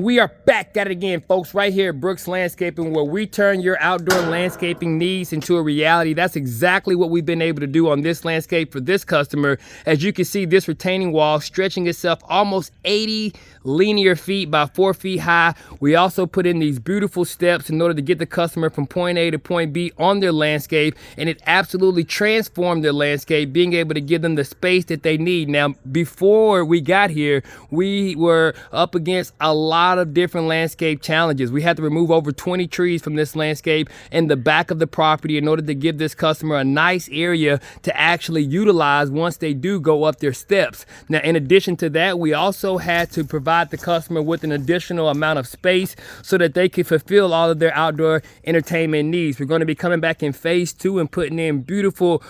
we are back at it again, folks, right here at Brookes Landscaping, where we turn your outdoor landscaping needs into a reality. That's exactly what we've been able to do on this landscape for this customer. As you can see, this retaining wall stretching itself almost 80 linear feet by 4 feet high. We also put in these beautiful steps in order to get the customer from point A to point B on their landscape, and it absolutely transformed their landscape, being able to give them the space that they need. Now, before we got here, we were up against a lot of different landscape challenges. We had to remove over 20 trees from this landscape in the back of the property in order to give this customer a nice area to actually utilize once they do go up their steps. Now, in addition to that, we also had to provide the customer with an additional amount of space so that they could fulfill all of their outdoor entertainment needs. We're going to be coming back in phase 2 and putting in beautiful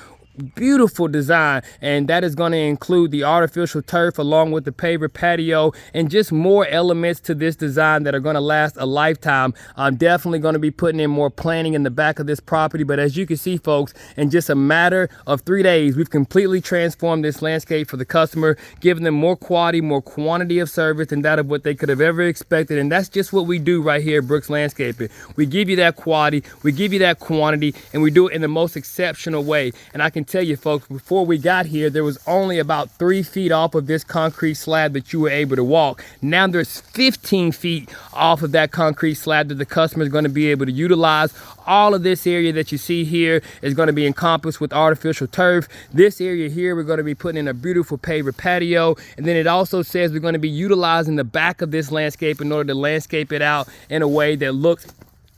design, and that is going to include the artificial turf along with the paver patio and just more elements to this design that are going to last a lifetime. I'm definitely going to be putting in more planning in the back of this property, but as you can see, folks, in just a matter of 3 days, we've completely transformed this landscape for the customer, giving them more quality, more quantity of service than that of what they could have ever expected. And that's just what we do right here at Brookes Landscaping. We give you that quality, we give you that quantity, and we do it in the most exceptional way. And I can tell you, folks, before we got here, there was only about 3 feet off of this concrete slab that you were able to walk. Now there's 15 feet off of that concrete slab that the customer is going to be able to utilize. All of this area that you see here is going to be encompassed with artificial turf. This area here, we're going to be putting in a beautiful paver patio. And then it also says we're going to be utilizing the back of this landscape in order to landscape it out in a way that looks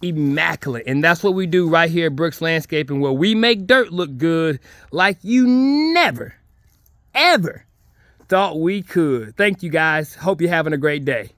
immaculate. And that's what we do right here at Brookes Landscaping, where we make dirt look good like you never, ever thought we could. Thank you, guys. Hope you're having a great day.